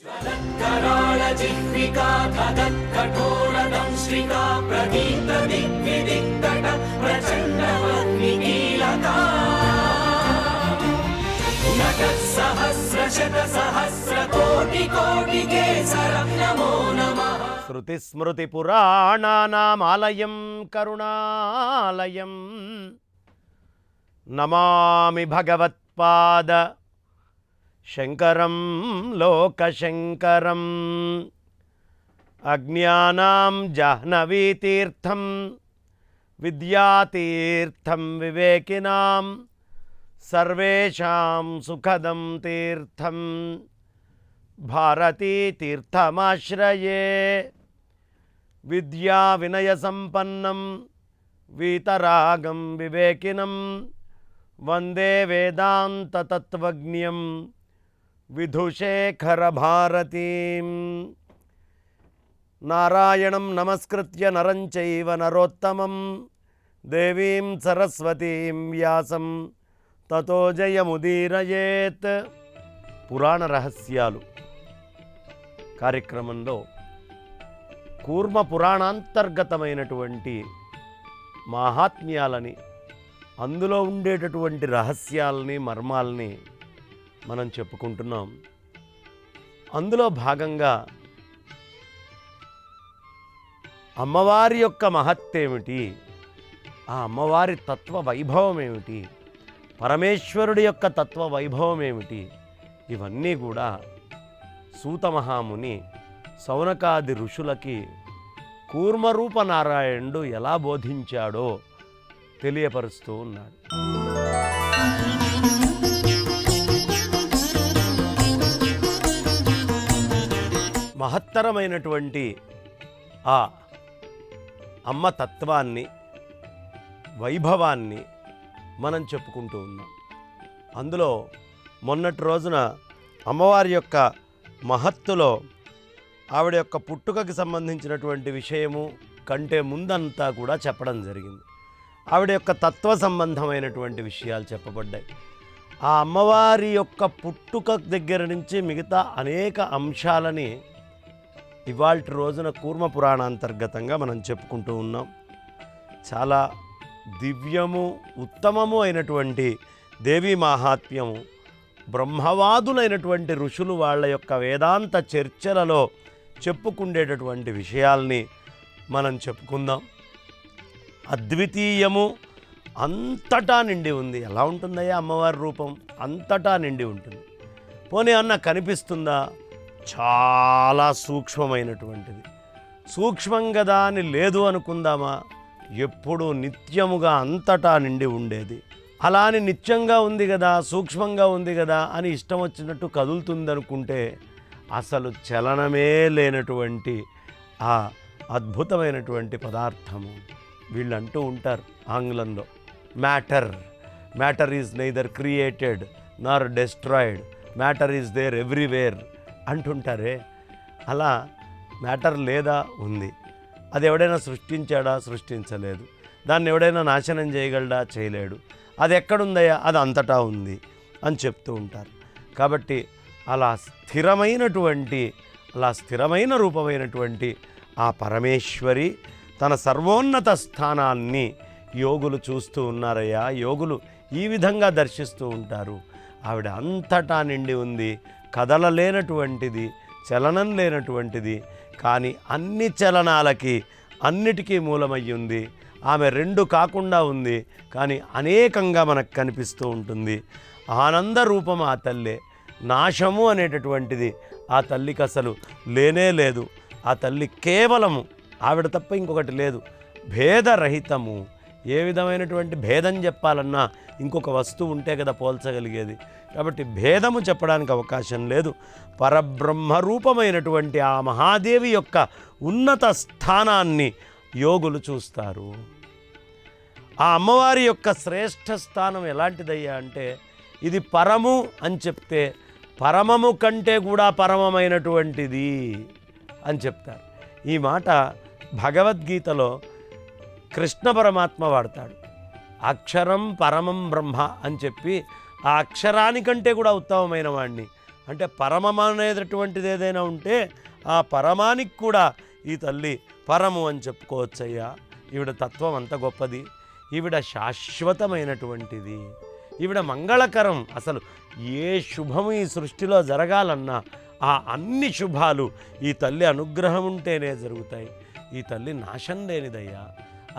శృతిస్మృతిపురాణానామాలయం కరుణాలయం నమామి భగవత్పాద శంకరం లోకశంకరం. అజ్ఞానాం జాహ్నవీతీర్థం విద్యాతీర్థం వివేకినాం సర్వేషాం సుఖదం తీర్థం భారతీ తీర్థమాశ్రయే. విద్యా వినయ సంపన్నం వీతరాగం వివేకినం వందే వేదాంత తత్వజ్ఞం విధుశేఖర భారతీం. నారాయణం నమస్కృత్య నరం చైవ నరోత్తమం దేవీం సరస్వతీం వ్యాసం తతో జయముదీరయేత్. పురాణ రహస్యాలు కార్యక్రమంలో కూర్మ పురాణాంతర్గతమైనటువంటి మాహాత్మ్యాలని, అందులో ఉండేటటువంటి రహస్యాలని, మర్మాలని మనం చెప్పుకుంటున్నాం. అందులో భాగంగా అమ్మవారి యొక్క మహత్తేమిటి, ఆ అమ్మవారి తత్వ వైభవం ఏమిటి, పరమేశ్వరుడి యొక్క తత్వ వైభవం ఏమిటి, ఇవన్నీ కూడా సూత మహాముని సౌనకాది ఋషులకి కూర్మరూప నారాయణుడు ఎలా బోధించాడో తెలియపరుస్తూ ఉన్నాడు. మహత్తరమైనటువంటి ఆ అమ్మ తత్వాన్ని, వైభవాన్ని మనం చెప్పుకుంటూ ఉన్నాం. అందులో మొన్నటి రోజున అమ్మవారి యొక్క మహత్తులో ఆవిడ యొక్క పుట్టుకకి సంబంధించినటువంటి విషయము కంటే ముందంతా కూడా చెప్పడం జరిగింది. ఆవిడ యొక్క తత్వ సంబంధమైనటువంటి విషయాలు చెప్పబడ్డాయి. ఆ అమ్మవారి యొక్క పుట్టుక దగ్గర నుంచి మిగతా అనేక అంశాలని ఇవాల్టి రోజున కూర్మ పురాణాంతర్గతంగా మనం చెప్పుకుంటూ ఉన్నాం. చాలా దివ్యము, ఉత్తమము అయినటువంటి దేవీ మాహాత్మ్యము బ్రహ్మవాదులైనటువంటి ఋషులు వాళ్ళ యొక్క వేదాంత చర్చలలో చెప్పుకుండేటటువంటి విషయాల్ని మనం చెప్పుకుందాం. అద్వితీయము, అంతటా నిండి ఉంది. ఎలా ఉంటుందయ్యా అమ్మవారి రూపం? అంతటా నిండి ఉంటుంది. పోనీ అన్న కనిపిస్తుందా? చాలా సూక్ష్మమైనటువంటిది. సూక్ష్మం కదా అని లేదు అనుకుందామా? ఎప్పుడూ నిత్యముగా అంతటా నిండి ఉండేది. అలా అని నిత్యంగా ఉంది కదా, సూక్ష్మంగా ఉంది కదా అని ఇష్టం వచ్చినట్టు కదులుతుందనుకుంటే అసలు చలనమే లేనటువంటి ఆ అద్భుతమైనటువంటి పదార్థము. వీళ్ళు అంటూ ఉంటారు ఆంగ్లంలో, matter is neither created nor destroyed, matter is there everywhere అంటుంటారే. అలా మ్యాటర్ లేదా? ఉంది. అది ఎవడైనా సృష్టించాడా? సృష్టించలేదు. దాన్ని ఎవడైనా నాశనం చేయగలడా? చేయలేడు. అది ఎక్కడుందయ్యా? అది అంతటా ఉంది అని చెప్తూ ఉంటారు. కాబట్టి అలా స్థిరమైన రూపమైనటువంటి ఆ పరమేశ్వరి తన సర్వోన్నత స్థానాన్ని యోగులు చూస్తూ ఉన్నారయ్యా. యోగులు ఈ విధంగా దర్శిస్తూ ఉంటారు. ఆవిడ అంతటా నిండి ఉంది, కదలలేనటువంటిది, చలనం లేనటువంటిది, కానీ అన్ని చలనాలకి అన్నిటికీ మూలమయ్యింది. ఆమె రెండు కాకుండా ఉంది, కానీ అనేకంగా మనకు కనిపిస్తూ ఉంటుంది. ఆనంద రూపం ఆ తల్లే. నాశము అనేటటువంటిది ఆ తల్లికి అసలు లేనే లేదు. ఆ తల్లి కేవలము ఆవిడ తప్ప ఇంకొకటి లేదు. భేదరహితము. ఏ విధమైనటువంటి భేదం చెప్పాలన్నా ఇంకొక వస్తువు ఉంటే కదా పోల్చగలిగేది. కాబట్టి భేదము చెప్పడానికి అవకాశం లేదు. పరబ్రహ్మరూపమైనటువంటి ఆ మహాదేవి యొక్క ఉన్నత స్థానాన్ని యోగులు చూస్తారు. ఆ అమ్మవారి యొక్క శ్రేష్ఠ స్థానం ఎలాంటిదయ్యా అంటే, ఇది పరము అని చెప్తే పరమము కంటే కూడా పరమమైనటువంటిది అని చెప్తారు. ఈ మాట భగవద్గీతలో కృష్ణ పరమాత్మ వాడతాడు. అక్షరం పరమం బ్రహ్మ అని చెప్పి ఆ అక్షరానికంటే కూడా ఉత్తమమైన వాడిని, అంటే పరమం అనేటటువంటిది ఏదైనా ఉంటే ఆ పరమానికి కూడా ఈ తల్లి పరము అని చెప్పుకోవచ్చయ్యా. ఈవిడ తత్వం అంత గొప్పది, ఈవిడ శాశ్వతమైనటువంటిది, ఈవిడ మంగళకరం. అసలు ఏ శుభము ఈ సృష్టిలో జరగాలన్నా ఆ అన్ని శుభాలు ఈ తల్లి అనుగ్రహం ఉంటేనే జరుగుతాయి. ఈ తల్లి నాశం లేనిదయ్యా.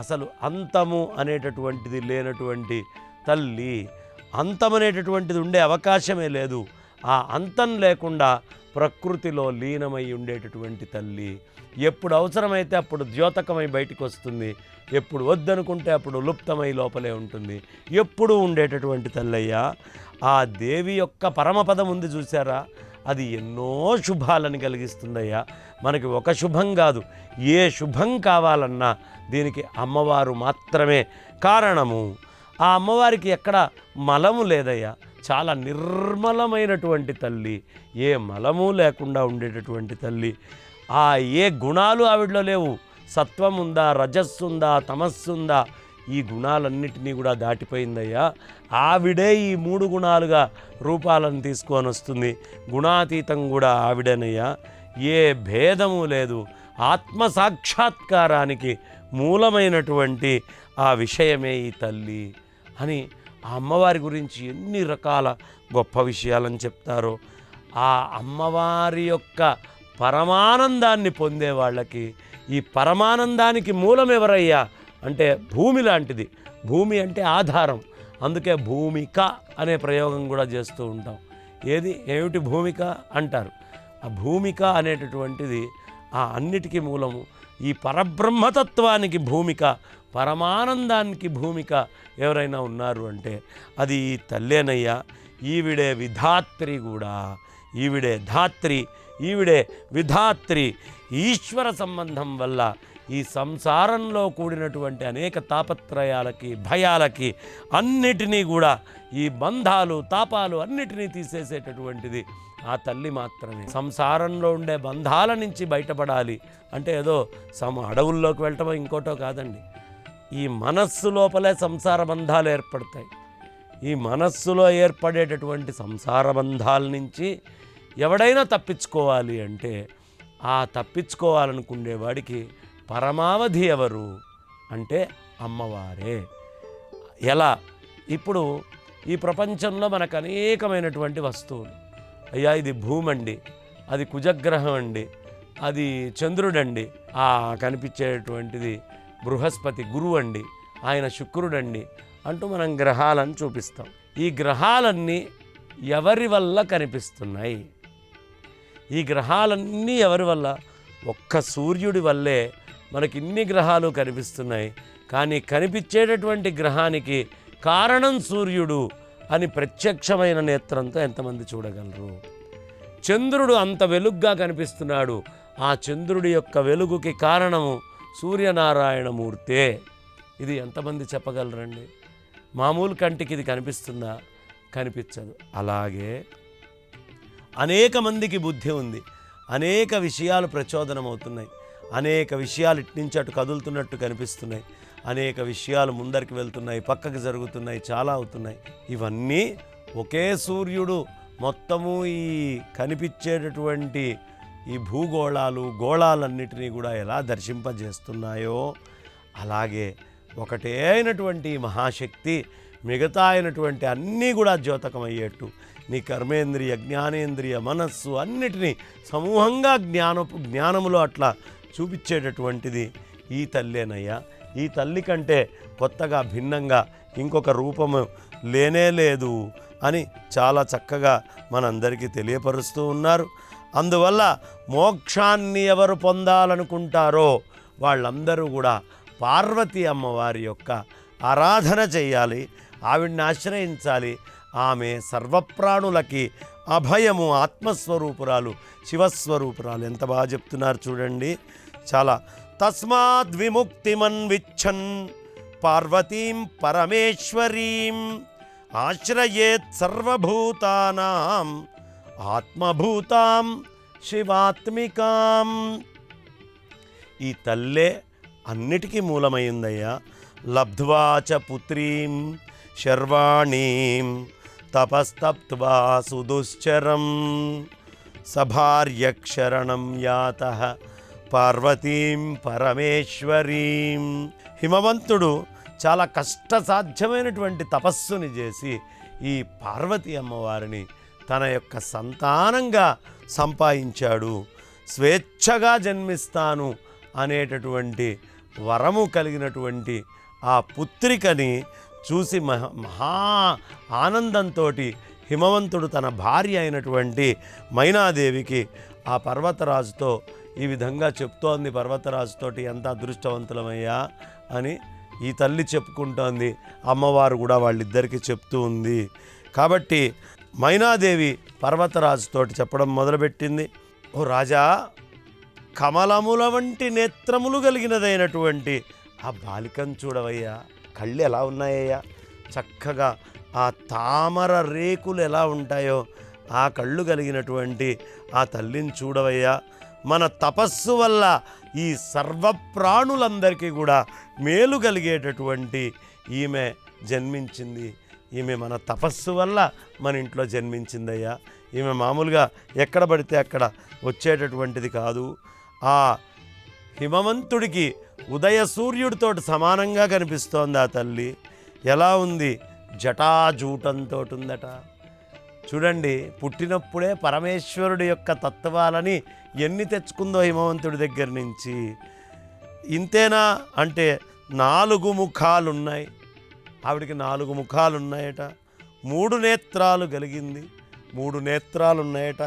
అసలు అంతము అనేటటువంటిది లేనటువంటి తల్లి, అంతం అనేటటువంటిది ఉండే అవకాశమే లేదు. ఆ అంతం లేకుండా ప్రకృతిలో లీనమై ఉండేటటువంటి తల్లి. ఎప్పుడు అవసరమైతే అప్పుడు ద్యోతకమై బయటికి వస్తుంది, ఎప్పుడు వద్దనుకుంటే అప్పుడు లుప్తమై లోపలే ఉంటుంది, ఎప్పుడూ ఉండేటటువంటి తల్లయ్యా. ఆ దేవి యొక్క పరమపదం ఉంది చూసారా, అది ఎన్నో శుభాలను కలిగిస్తుందయ్యా. మనకి ఒక శుభం కాదు, ఏ శుభం కావాలన్నా దీనికి అమ్మవారు మాత్రమే కారణము. ఆ అమ్మవారికి ఎక్కడ మలము లేదయ్యా, చాలా నిర్మలమైనటువంటి తల్లి, ఏ మలము లేకుండా ఉండేటటువంటి తల్లి. ఆ ఏ గుణాలు ఆవిడలో లేవు, సత్వం ఉందా, రజస్సు ఉందా, తమస్సు ఉందా, ఈ గుణాలన్నిటినీ కూడా దాటిపోయిందయ్యా. ఆవిడే ఈ 3 గుణాలుగా రూపాలను తీసుకొని వస్తుంది. గుణాతీతం కూడా ఆవిడేనయ్యా. ఏ భేదము లేదు, ఆత్మ సాక్షాత్కారానికి మూలమైనటువంటి ఆ విషయమే ఈ తల్లి అని ఆ అమ్మవారి గురించి ఎన్ని రకాల గొప్ప విషయాలని చెప్తారో. ఆ అమ్మవారి యొక్క పరమానందాన్ని పొందే వాళ్ళకి ఈ పరమానందానికి మూలం ఎవరయ్యా అంటే భూమి లాంటిది. భూమి అంటే ఆధారం, అందుకే భూమిక అనే ప్రయోగం కూడా చేస్తూ ఉంటాం. ఏమిటి భూమిక అంటారు. ఆ భూమిక అనేటటువంటిది ఆ అన్నిటికీ మూలము. ఈ పరబ్రహ్మతత్వానికి భూమిక, పరమానందానికి భూమిక ఎవరైనా ఉన్నారు అంటే అది ఈ తల్లేనయ్యా. ఈవిడే విధాత్రి కూడా, ఈవిడే ధాత్రి, ఈవిడే విధాత్రి. ఈశ్వర సంబంధం వల్ల ఈ సంసారంలో కూడినటువంటి అనేక తాపత్రయాలకి, భయాలకి అన్నిటినీ కూడా, ఈ బంధాలు తాపాలు అన్నిటినీ తీసేసేటటువంటిది ఆ తల్లి మాత్రమే. సంసారంలో ఉండే బంధాల నుంచి బయటపడాలి అంటే ఏదో అడవుల్లోకి వెళ్ళటమో ఇంకోటో కాదండి. ఈ మనస్సు లోపలే సంసార బంధాలు ఏర్పడతాయి. ఈ మనస్సులో ఏర్పడేటటువంటి సంసార బంధాల నుంచి ఎవడైనా తప్పించుకోవాలి అంటే ఆ తప్పించుకోవాలనుకునేవాడికి పరమావధి ఎవరు అంటే అమ్మవారే. ఎలా? ఇప్పుడు ఈ ప్రపంచంలో మనకు అనేకమైనటువంటి వస్తువులు, అయ్యా ఇది భూమి అండి, అది కుజగ్రహం అండి, అది చంద్రుడండి, ఆ కనిపించేటువంటిది బృహస్పతి గురువు అండి, ఆయన శుక్రుడండి అంటూ మనం గ్రహాలను చూపిస్తాం. ఈ గ్రహాలన్నీ ఎవరి వల్ల కనిపిస్తున్నాయి? ఈ గ్రహాలన్నీ ఎవరి వల్ల? ఒక్క సూర్యుడి వల్లే మనకి ఇన్ని గ్రహాలు కనిపిస్తున్నాయి. కానీ కనిపించేటటువంటి గ్రహానికి కారణం సూర్యుడు అని ప్రత్యక్షమైన నేత్రంతో ఎంతమంది చూడగలరు? చంద్రుడు అంత వెలుగ్గా కనిపిస్తున్నాడు, ఆ చంద్రుడి యొక్క వెలుగుకి కారణము సూర్యనారాయణమూర్తే. ఇది ఎంతమంది చెప్పగలరండి? మామూలు కంటికి ఇది కనిపిస్తుందా? కనిపించదు. అలాగే అనేక మందికి బుద్ధి ఉంది, అనేక విషయాలు ప్రచోదనమవుతున్నాయి, అనేక విషయాలు ఇట్నుంచి అటు కదులుతున్నట్టు కనిపిస్తున్నాయి, అనేక విషయాలు ముందరికి వెళ్తున్నాయి, పక్కకు జరుగుతున్నాయి, చాలా అవుతున్నాయి. ఇవన్నీ ఒకే సూర్యుడు మొత్తము ఈ కనిపించేటటువంటి ఈ భూగోళాలు గోళాలన్నిటినీ కూడా ఎలా దర్శింపజేస్తున్నాయో అలాగే ఒకటే అయినటువంటి మహాశక్తి మిగతా అయినటువంటి అన్నీ కూడా ద్యోతకమయ్యేట్టు నీ కర్మేంద్రియ జ్ఞానేంద్రియ మనస్సు అన్నిటినీ సమూహంగా జ్ఞానములో అట్లా చూపించేటటువంటిది ఈ తల్లేనయ్యా. ఈ తల్లి కంటే కొత్తగా భిన్నంగా ఇంకొక రూపము లేనే లేదు అని చాలా చక్కగా మనందరికీ తెలియపరుస్తూ ఉన్నారు. అందువల్ల మోక్షాన్ని ఎవరు పొందాలనుకుంటారో వాళ్ళందరూ కూడా పార్వతీ అమ్మవారి యొక్క ఆరాధన చేయాలి, ఆవిడ్ని ఆశ్రయించాలి. ఆమె సర్వప్రాణులకి అభయము, ఆత్మస్వరూపురాలు, శివస్వరూపురాలు. ఎంత బాగా చెప్తున్నారు చూడండి. చాలా తస్మాద్ విముక్తిమన్విచ్చన్ పార్వతీం పరమేశ్వరీం ఆశ్రయేత్ సర్వభూతానాం ఆత్మభూతాం శివాత్మికాం. ఈ తల్లే అన్నిటికీ మూలమైందయ్యా. లబ్ధ్వా చ పుత్రీం శర్వాణీం తపస్తప్త్వా సుదుశ్చరం సభార్యక్షరణం యాతః పార్వతీం పరమేశ్వరీం. హిమవంతుడు చాలా కష్టసాధ్యమైనటువంటి తపస్సుని చేసి ఈ పార్వతీ అమ్మవారిని తన యొక్క సంతానంగా సంపాదించాడు. స్వేచ్ఛగా జన్మిస్తాను అనేటటువంటి వరము కలిగినటువంటి ఆ పుత్రికని చూసి మహా ఆనందంతో హిమవంతుడు తన భార్య అయినటువంటి మైనాదేవికి ఆ పర్వతరాజుతో ఈ విధంగా చెప్తోంది. పర్వతరాజుతోటి ఎంత అదృష్టవంతులమయ్యా అని ఈ తల్లి చెప్పుకుంటోంది. అమ్మవారు కూడా వాళ్ళిద్దరికీ చెప్తూ ఉంది. కాబట్టి మైనాదేవి పర్వతరాజుతోటి చెప్పడం మొదలుపెట్టింది. ఓ రాజా, కమలముల వంటి నేత్రములు కలిగినదైనటువంటి ఆ బాలికను చూడవయ్యా. కళ్ళు ఎలా ఉన్నాయ్యా, చక్కగా ఆ తామర రేకులు ఎలా ఉంటాయో ఆ కళ్ళు కలిగినటువంటి ఆ తల్లిని చూడవయ్యా. మన తపస్సు వల్ల ఈ సర్వప్రాణులందరికీ కూడా మేలు కలిగేటటువంటి ఈమె జన్మించింది. ఈమె మన తపస్సు వల్ల మన ఇంట్లో జన్మించిందయ్యా. ఈమె మామూలుగా ఎక్కడ పడితే అక్కడ వచ్చేటటువంటిది కాదు. ఆ హిమవంతుడికి ఉదయ సూర్యుడితో సమానంగా కనిపిస్తోంది ఆ తల్లి. ఎలా ఉంది? జటాజూటంతో ఉందట. చూడండి, పుట్టినప్పుడే పరమేశ్వరుడి యొక్క తత్వాలని ఎన్ని తెచ్చుకుందో హిమవంతుడి దగ్గర నుంచి. ఇంతేనా అంటే 4 ముఖాలున్నాయి ఆవిడికి. 4 ముఖాలున్నాయట. 3 నేత్రాలు కలిగింది. 3 నేత్రాలున్నాయట.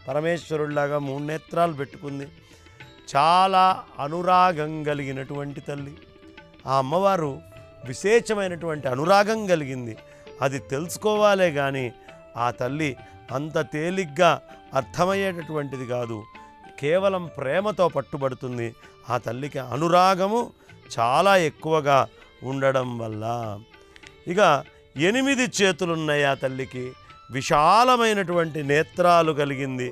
పరమేశ్వరుడిలాగా 3 నేత్రాలు పెట్టుకుంది. చాలా అనురాగం కలిగినటువంటి తల్లి. ఆ అమ్మవారు విశేషమైనటువంటి అనురాగం కలిగింది. అది తెలుసుకోవాలే కానీ ఆ తల్లి అంత తేలిగ్గా అర్థమయ్యేటటువంటిది కాదు. కేవలం ప్రేమతో పట్టుబడుతుంది. ఆ తల్లికి అనురాగము చాలా ఎక్కువగా ఉండడం వల్ల. ఇక 8 చేతులున్నాయి ఆ తల్లికి. విశాలమైనటువంటి నేత్రాలు కలిగింది.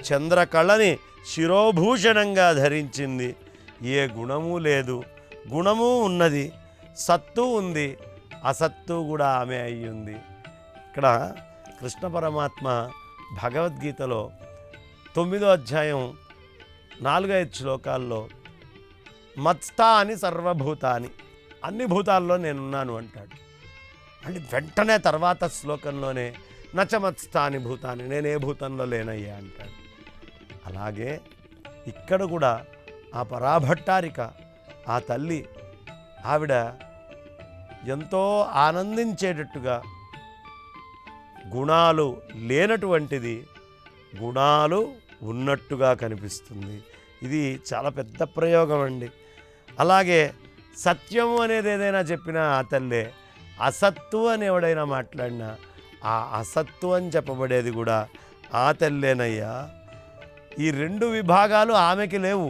చంద్రకళని శిరోభూషణంగా ధరించింది. ఏ గుణము లేదు, గుణము ఉన్నది, సత్తు ఉంది, అసత్తు కూడా ఆమె అయ్యింది. ఇక్కడ కృష్ణ పరమాత్మ భగవద్గీతలో 9వ అధ్యాయం 4-5 శ్లోకాల్లో మత్స్థాని సర్వభూతాని, అన్ని భూతాల్లో నేనున్నాను అంటాడు. అంటే వెంటనే తర్వాత శ్లోకంలోనే నచమత్స్థాని భూతాని, నేను ఏ భూతంలో లేనయ్యా అంటాడు. అలాగే ఇక్కడ కూడా ఆ పరాభట్టారిక ఆ తల్లి ఆవిడ ఎంతో ఆనందించేటట్టుగా గుణాలు లేనటువంటిది గుణాలు ఉన్నట్టుగా కనిపిస్తుంది. ఇది చాలా పెద్ద ప్రయోగం అండి. అలాగే సత్యము అనేది ఏదైనా చెప్పినా ఆ తల్లే, అసత్తు అని ఎవడైనా మాట్లాడినా ఆ అసత్తు అని చెప్పబడేది కూడా ఆ తల్లేనయ్యా. ఈ 2 విభాగాలు ఆమెకి లేవు.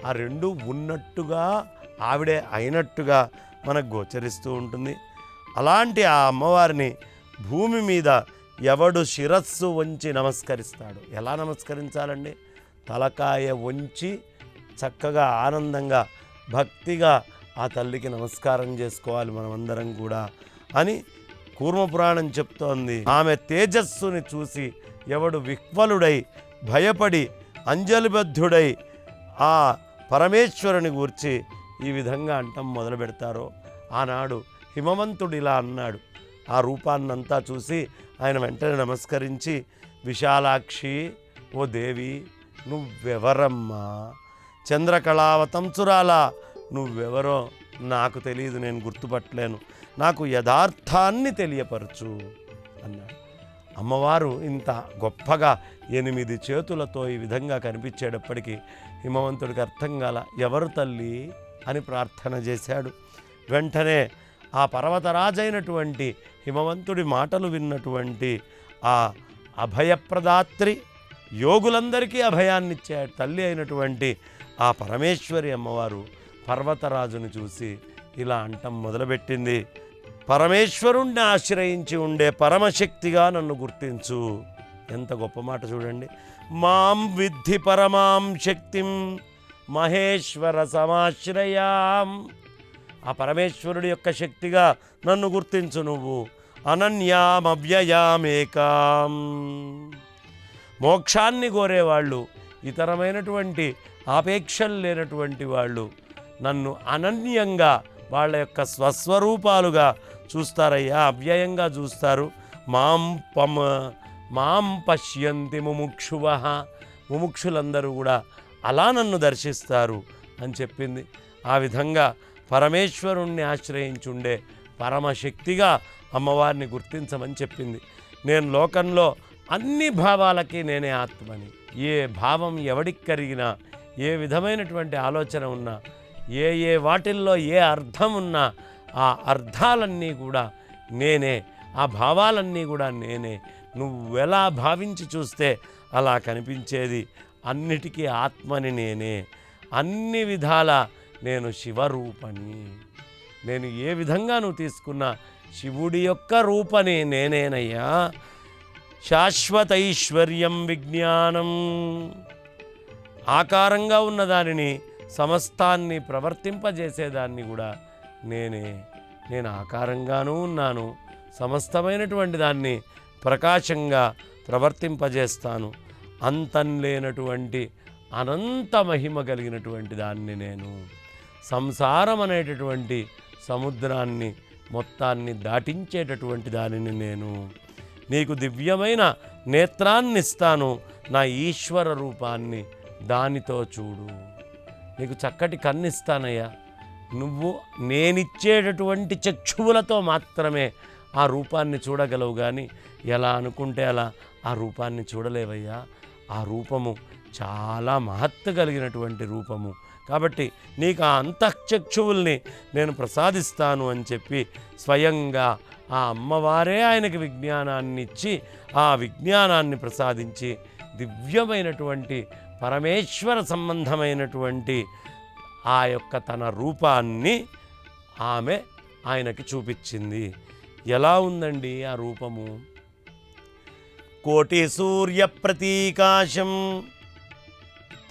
ఆ 2 ఉన్నట్టుగా ఆవిడే అయినట్టుగా మనకు గోచరిస్తూ ఉంటుంది. అలాంటి ఆ అమ్మవారిని భూమి మీద ఎవడు శిరస్సు వంచి నమస్కరిస్తాడు. ఎలా నమస్కరించాలండి? తలకాయ వంచి చక్కగా ఆనందంగా భక్తిగా ఆ తల్లికి నమస్కారం చేసుకోవాలి మనమందరం కూడా అని కూర్మపురాణం చెప్తోంది. ఆమె తేజస్సుని చూసి ఎవడు విహ్వలుడై భయపడి అంజలిబద్ధుడై ఆ పరమేశ్వరుని గూర్చి ఈ విధంగా అంటం మొదలు పెడతారో ఆనాడు హిమవంతుడు ఇలా అన్నాడు. ఆ రూపాన్నంతా చూసి ఆయన వెంటనే నమస్కరించి, విశాలాక్షి ఓ దేవి నువ్వెవరమ్మా? చంద్రకళావతంసురాలా నువ్వెవరో నాకు తెలియదు, నేను గుర్తుపట్టలేను, నాకు యథార్థాన్ని తెలియపరచు అన్నాడు. అమ్మవారు ఇంత గొప్పగా 8 చేతులతో ఈ విధంగా కనిపించేటప్పటికీ హిమవంతుడికి అర్థం కాల. ఎవరు తల్లి అని ప్రార్థన చేశాడు. వెంటనే ఆ పర్వతరాజైనటువంటి హిమవంతుడి మాటలు విన్నటువంటి ఆ అభయప్రదాత్రి, యోగులందరికీ అభయాన్నిచ్చే తల్లి అయినటువంటి ఆ పరమేశ్వరి అమ్మవారు పర్వతరాజును చూసి ఇలా అంటం మొదలుపెట్టింది. పరమేశ్వరుణ్ణి ఆశ్రయించి ఉండే పరమశక్తిగా నన్ను గుర్తించు. ఎంత గొప్ప మాట చూడండి. మాం విద్ధి పరమాం శక్తిం మహేశ్వర సమాశ్రయాం. ఆ పరమేశ్వరుడి యొక్క శక్తిగా నన్ను గుర్తించు నువ్వు. అనన్యామవ్యయామేకాం. మోక్షాన్ని కోరేవాళ్ళు, ఇతరమైనటువంటి ఆపేక్షలు లేనటువంటి వాళ్ళు నన్ను అనన్యంగా వాళ్ళ యొక్క స్వస్వరూపాలుగా చూస్తారయ్యా, అవ్యయంగా చూస్తారు. మాం పశ్యంతి ముముక్షువః, ముముక్షులందరూ కూడా అలా నన్ను దర్శిస్తారు అని చెప్పింది. ఆ విధంగా పరమేశ్వరుణ్ణి ఆశ్రయించుండే పరమశక్తిగా అమ్మవారిని గుర్తించమని చెప్పింది. నేను లోకంలో అన్ని భావాలకి నేనే ఆత్మని. ఏ భావం ఎవడికి కలిగినా, ఏ విధమైనటువంటి ఆలోచన ఉన్నా, ఏ వాటిల్లో ఏ అర్థం ఉన్నా ఆ అర్థాలన్నీ కూడా నేనే, ఆ భావాలన్నీ కూడా నేనే. నువ్వెలా భావించి చూస్తే అలా కనిపించేది. అన్నిటికీ ఆత్మని నేనే, అన్ని విధాల నేను శివరూపని. నేను ఏ విధంగా నువ్వు తీసుకున్నా శివుడి యొక్క రూపని నేనేనయ్యా. శాశ్వతైశ్వర్యం విజ్ఞానం, ఆకారంగా ఉన్నదానిని సమస్తాన్ని ప్రవర్తింపజేసేదాన్ని కూడా నేనే. నేను ఆకారంగానూ ఉన్నాను, సమస్తమైనటువంటి దాన్ని ప్రకాశంగా ప్రవర్తింపజేస్తాను. అంతం లేనటువంటి అనంత మహిమ కలిగినటువంటి దాన్ని నేను. సంసారం అనేటటువంటి సముద్రాన్ని మొత్తాన్ని దాటించేటటువంటి దానిని నేను. నీకు దివ్యమైన నేత్రాన్ని ఇస్తాను, నా ఈశ్వర రూపాన్ని దానితో చూడు. నీకు చక్కటి కన్నిస్తానయ్యా. నువ్వు నేనిచ్చేటటువంటి చక్షువులతో మాత్రమే ఆ రూపాన్ని చూడగలవు, కానీ ఎలా అనుకుంటే అలా ఆ రూపాన్ని చూడలేవయ్యా. ఆ రూపము చాలా మహత్తు కలిగినటువంటి రూపము. కాబట్టి నీకు ఆ అంతఃచక్షువుల్ని నేను ప్రసాదిస్తాను అని చెప్పి స్వయంగా ఆ అమ్మవారే ఆయనకి విజ్ఞానాన్ని ఇచ్చి, ఆ విజ్ఞానాన్ని ప్రసాదించి దివ్యమైనటువంటి పరమేశ్వర సంబంధమైనటువంటి ఆ యొక్క తన రూపాన్ని ఆమె ఆయనకి చూపించింది. ఎలా ఉందండి ఆ రూపము? కోటి సూర్య ప్రతీకాశం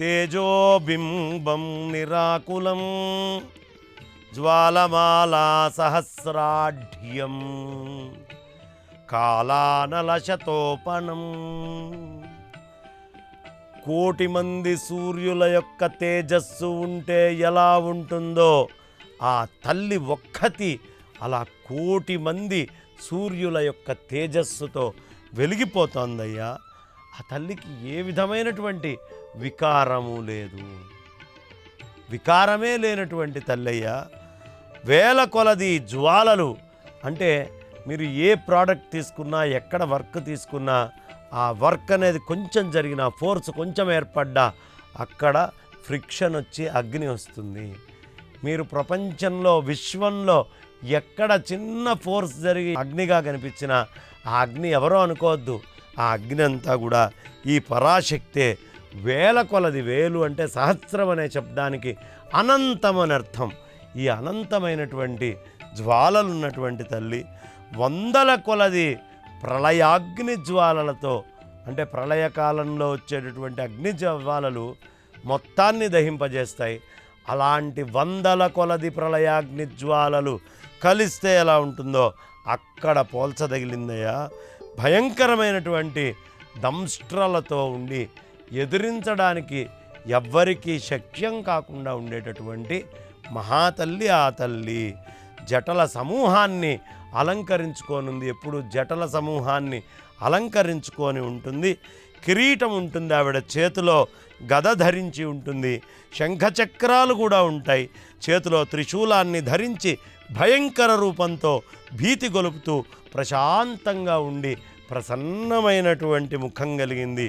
తేజోబింబం నిరాకులం జ్వాలమాలా సహస్రాఢ్యం కాలానలశతోపణం. కోటి మంది సూర్యుల యొక్క తేజస్సు ఉంటే ఎలా ఉంటుందో ఆ తల్లి ఒక్కతి అలా కోటి మంది సూర్యుల యొక్క తేజస్సుతో వెలిగిపోతోందయ్యా. ఆ తల్లికి ఏ విధమైనటువంటి వికారము లేదు, వికారమే లేనటువంటి తల్లయ్యా. వేల కొలది జ్వాలలు, అంటే మీరు ఏ ప్రోడక్ట్ తీసుకున్నా, ఎక్కడ వర్క్ తీసుకున్నా, ఆ వర్క్ అనేది కొంచెం జరిగిన, ఫోర్స్ కొంచెం ఏర్పడ్డా అక్కడ ఫ్రిక్షన్ వచ్చి అగ్ని వస్తుంది. మీరు ప్రపంచంలో, విశ్వంలో ఎక్కడ చిన్న ఫోర్స్ జరిగి అగ్నిగా కనిపించినా ఆ అగ్ని ఎవరో అనుకోవద్దు. ఆ అగ్ని అంతా కూడా ఈ పరాశక్తే. వేల కొలది, వేలు అంటే సహస్రం అనే శబ్దానికి అనంతం అని అర్థం. ఈ అనంతమైనటువంటి జ్వాలలున్నటువంటి తల్లి వందల కొలది ప్రళయాగ్ని జ్వాలలతో, అంటే ప్రళయకాలంలో వచ్చేటటువంటి అగ్ని జ్వాలలు మొత్తాన్ని దహింపజేస్తాయి. అలాంటి వందల కొలది ప్రళయాగ్ని జ్వాలలు కలిస్తే ఎలా ఉంటుందో అక్కడ పోల్చదగిలిందయ్యా. భయంకరమైనటువంటి దంష్ట్రలతో ఉండి ఎదిరించడానికి ఎవ్వరికీ శక్యం కాకుండా ఉండేటటువంటి మహాతల్లి ఆ తల్లి. జటల సమూహాన్ని అలంకరించుకోనుంది, ఎప్పుడు జటల సమూహాన్ని అలంకరించుకొని ఉంటుంది. కిరీటం ఉంటుంది, ఆవిడ చేతిలో గద ధరించి ఉంటుంది, శంఖచక్రాలు కూడా ఉంటాయి. చేతిలో త్రిశూలాన్ని ధరించి భయంకర రూపంతో భీతి గొలుపుతూ ప్రశాంతంగా ఉండి ప్రసన్నమైనటువంటి ముఖం కలిగింది.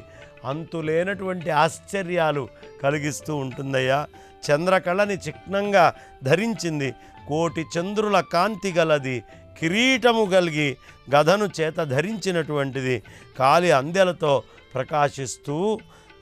అంతులేనటువంటి ఆశ్చర్యాలు కలిగిస్తూ ఉంటుందయ్యా. చంద్రకళని చిహ్నంగా ధరించింది, కోటి చంద్రుల కాంతి గలది, కిరీటము కలిగి గదను చేత ధరించినటువంటిది, కాలి అందెలతో ప్రకాశిస్తూ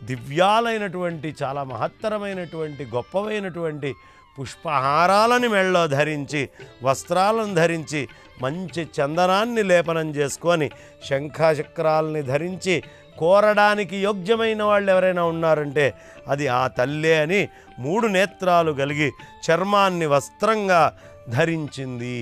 దివ్యాలైనటువంటి చాలా మహత్తరమైనటువంటి గొప్పవైనటువంటి పుష్పహారాలని మెళ్ళలో ధరించి, వస్త్రాలను ధరించి, మంచి చందనాన్ని లేపనం చేసుకొని, శంఖచక్రాలని ధరించి కోరడానికి యోగ్యమైన వాళ్ళు ఎవరైనా ఉన్నారంటే అది ఆ తల్లే అని 3 నేత్రాలు కలిగి చర్మాన్ని వస్త్రంగా ధరించింది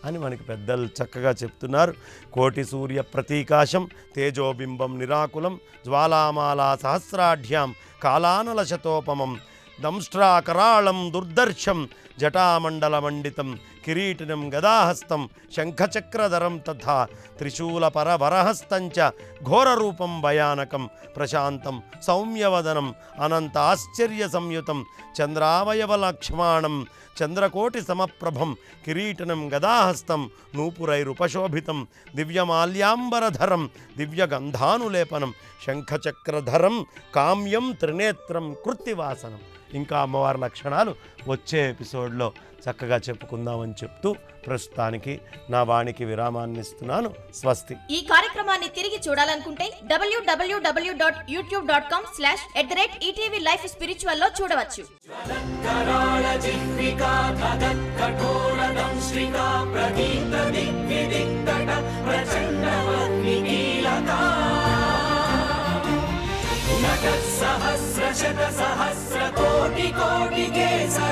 అని మనకి పెద్దలు చక్కగా చెప్తున్నారు. కోటి సూర్య ప్రతీకాశం తేజోబింబం నిరాకులం జ్వాలామాలా సహస్రాఢ్యాం కాలానలశతోపమం దంష్ట్రాకరాళం దుర్దర్శం జటామండలమండితం కిరీటినం గదాహస్తం శంఖచక్రధరం తథా త్రిశూలపరవరహస్తంచ ఘోరరూపం భయానకం ప్రశాంతం సౌమ్యవదనం అనంత ఆశ్చర్య సంయుతం చంద్రావయవలక్ష్మాణం చంద్రకోటి సమప్రభం కిరీటనం గదాహస్తం నూపురైరుపశోభితం దివ్యమాల్యాంబరధరం దివ్యగంధానులేపనం శంఖచక్రధరం కామ్యం త్రినేత్రం కృత్తివాసనం. ఇంకా అమ్మవారి లక్షణాలు వచ్చే ఎపిసోడ్లో చక్కగా చెప్పుకుందామని చెప్తూ ప్రస్తుతానికి నా వాణికి విరామాన్ని ఇస్తున్నాను. స్వస్తి. ఈ కార్యక్రమాన్ని తిరిగి చూడాలనుకుంటే www.youtube.com/@ETV Life Spiritual లో చూడవచ్చు. सहस्र शत सहस्र कोटि कोटि केसर